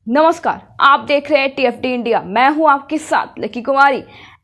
नमस्कार, आप देख रहे हैं टीएफडी इंडिया। मैं हूं आपके साथ लकी कुमारी।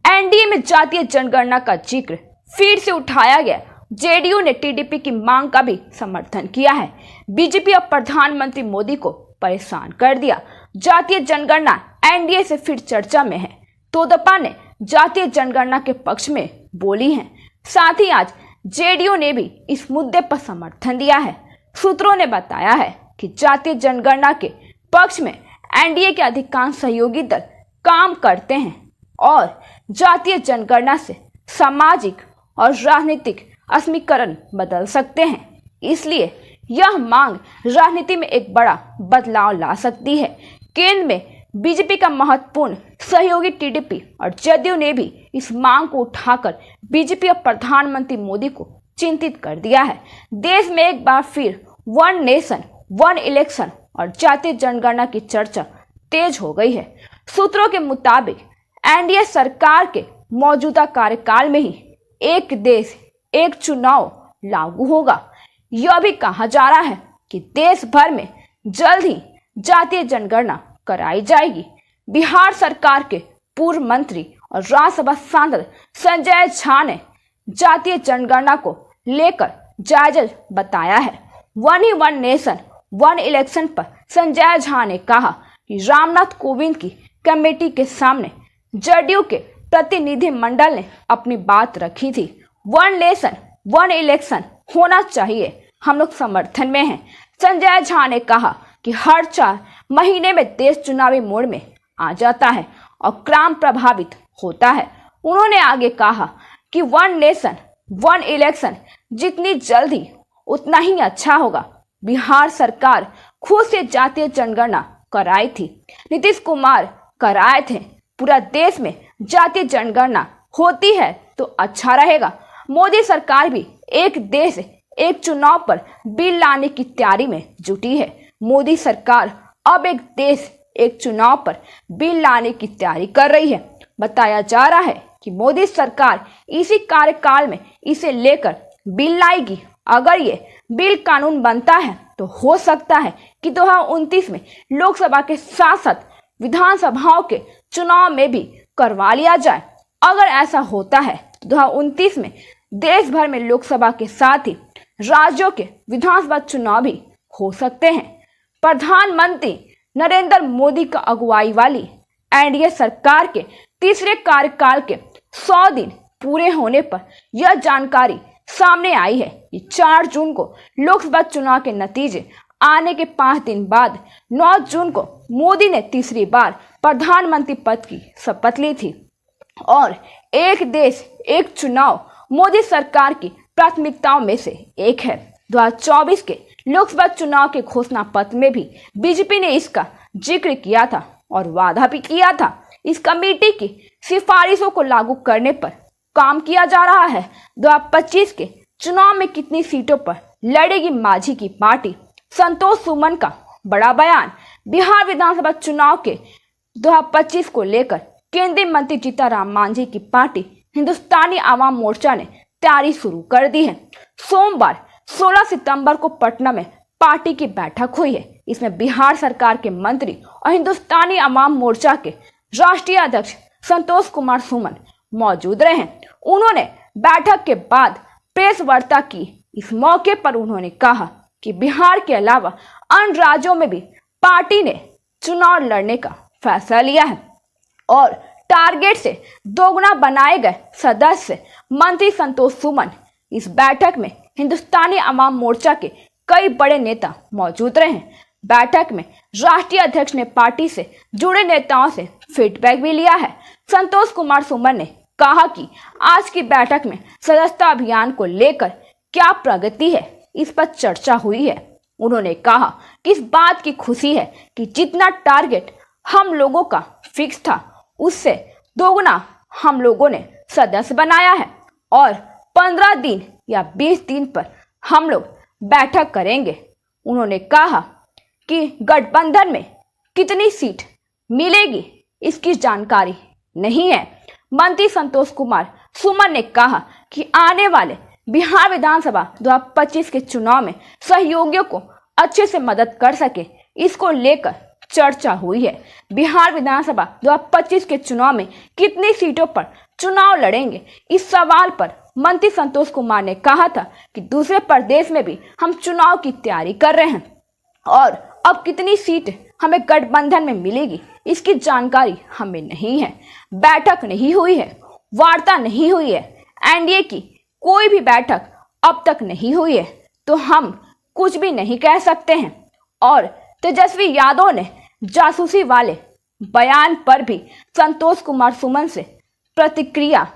एनडीए में जातीय जनगणना का जिक्र फिर से उठाया गया। जेडीयू ने टीडीपी की मांग का भी समर्थन किया है। बीजेपी और प्रधानमंत्री मोदी को परेशान कर दिया। जातीय जनगणना एनडीए से फिर चर्चा में है। तोदपा ने जातीय जनगणना के पक्ष में बोली है। साथ ही आज जेडीयू ने भी इस मुद्दे पर समर्थन दिया है। सूत्रों ने बताया है कि जातीय जनगणना के पक्ष में एनडीए के अधिकांश सहयोगी दल काम करते हैं और जातीय जनगणना से सामाजिक और राजनीतिक समीकरण बदल सकते हैं। इसलिए यह मांग राजनीति में एक बड़ा बदलाव ला सकती है। केंद्र में बीजेपी का महत्वपूर्ण सहयोगी टीडीपी और जदयू ने भी इस मांग को उठाकर बीजेपी और प्रधानमंत्री मोदी को चिंतित कर दिया है। देश में एक बार फिर वन नेशन वन इलेक्शन और जातीय जनगणना की चर्चा तेज हो गई है। सूत्रों के मुताबिक एनडीए सरकार के मौजूदा कार्यकाल में ही एक देश एक चुनाव लागू होगा। यह भी कहा जा रहा है कि देश भर में जल्द ही जातीय जनगणना कराई जाएगी। बिहार सरकार के पूर्व मंत्री और राज्यसभा सांसद संजय झा ने जातीय जनगणना को लेकर जायज बताया है। वन नेशन वन इलेक्शन पर संजय झा ने कहा कि रामनाथ कोविंद की कमेटी के सामने जदयू के प्रतिनिधिमंडल ने अपनी बात रखी थी। वन नेशन वन इलेक्शन होना चाहिए, हम लोग समर्थन में हैं। संजय झा ने कहा कि हर 4 महीने में देश चुनावी मोड़ में आ जाता है और क्राम प्रभावित होता है। उन्होंने आगे कहा कि वन नेशन वन इलेक्शन जितनी जल्दी उतना ही अच्छा होगा। बिहार सरकार खुद से जातीय जनगणना कराई थी, नीतीश कुमार कराए थे। पूरा देश में जातीय जनगणना होती है तो अच्छा रहेगा। मोदी सरकार भी एक देश एक चुनाव पर बिल लाने की तैयारी में जुटी है। मोदी सरकार अब एक देश एक चुनाव पर बिल लाने की तैयारी कर रही है। बताया जा रहा है कि मोदी सरकार इसी कार्यकाल में इसे लेकर बिल लाएगी। अगर ये बिल कानून बनता है तो हो सकता है कि 2029 में लोकसभा के साथ साथ विधानसभाओं के चुनाव में भी करवा लिया जाए। अगर ऐसा होता है तो 2029 में देश भर में लोकसभा के साथ ही राज्यों के विधानसभा चुनाव भी हो सकते हैं। प्रधानमंत्री नरेंद्र मोदी का अगुवाई वाली एनडीए सरकार के तीसरे कार्यकाल के 100 दिन पूरे होने पर यह जानकारी सामने आई है कि 4 जून को लोकसभा चुनाव के नतीजे आने के 5 दिन बाद 9 जून को मोदी ने तीसरी बार प्रधानमंत्री पद की शपथ ली थी। और एक देश एक चुनाव मोदी सरकार की प्राथमिकताओं में से एक है। 2024 के लोकसभा चुनाव के घोषणा पत्र में भी बीजेपी ने इसका जिक्र किया था और वादा भी किया था। इस कमेटी की सिफारिशों को लागू करने पर काम किया जा रहा है। 2025 के चुनाव में कितनी सीटों पर लड़ेगी माझी की पार्टी, संतोष सुमन का बड़ा बयान। बिहार विधानसभा चुनाव के 2025 को लेकर केंद्रीय मंत्री जीतनराम मांझी की पार्टी हिंदुस्तानी आवाम मोर्चा ने तैयारी शुरू कर दी है। सोमवार 16 सितंबर को पटना में पार्टी की बैठक हुई है। इसमें बिहार सरकार के मंत्री और हिंदुस्तानी आवाम मोर्चा के राष्ट्रीय अध्यक्ष संतोष कुमार सुमन मौजूद रहे। उन्होंने बैठक के बाद प्रेस वार्ता की। इस मौके पर उन्होंने कहा कि बिहार के अलावा अन्य राज्यों में भी पार्टी ने चुनाव लड़ने का फैसला लिया है और टारगेट से दोगुना बनाए गए सदस्य मंत्री संतोष सुमन। इस बैठक में हिंदुस्तानी आवाम मोर्चा के कई बड़े नेता मौजूद रहे। बैठक में राष्ट्रीय अध्यक्ष ने पार्टी से जुड़े नेताओं से फीडबैक भी लिया है। संतोष कुमार सुमन ने कहा कि आज की बैठक में सदस्यता अभियान को लेकर क्या प्रगति है, इस पर चर्चा हुई है। उन्होंने कहा कि इस बात की खुशी है कि जितना टारगेट हम लोगों का फिक्स था उससे दोगुना हम लोगों ने सदस्य बनाया है और 15 दिन या 20 दिन पर हम लोग बैठक करेंगे। उन्होंने कहा कि गठबंधन में कितनी सीट मिलेगी इसकी जानकारी नहीं है। मंत्री संतोष कुमार सुमन ने कहा कि आने वाले बिहार विधानसभा 2025 के चुनाव में सहयोगियों को अच्छे से मदद कर सके, इसको लेकर चर्चा हुई है। बिहार विधानसभा 2025 के चुनाव में कितनी सीटों पर चुनाव लड़ेंगे, इस सवाल पर मंत्री संतोष कुमार ने कहा था कि दूसरे प्रदेश में भी हम चुनाव की तैयारी कर रहे हैं और अब कितनी सीट हमें गठबंधन में मिलेगी इसकी जानकारी हमें नहीं है। बैठक नहीं हुई है, वार्ता नहीं हुई है, एनडीए की कोई भी बैठक अब तक नहीं हुई है, तो हम कुछ भी नहीं कह सकते हैं। और तेजस्वी यादव ने जासूसी वाले बयान पर भी संतोष कुमार सुमन से प्रतिक्रिया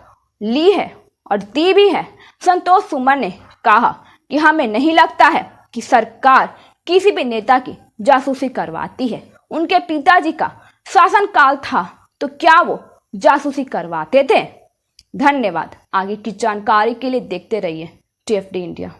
ली है और दी भी है। संतोष सुमन ने कहा कि हमें नहीं लगता है कि सरकार किसी भी नेता की जासूसी करवाती है। उनके पिताजी का शासनकाल था तो क्या वो जासूसी करवाते थे? धन्यवाद। आगे की जानकारी के लिए देखते रहिए TFD इंडिया।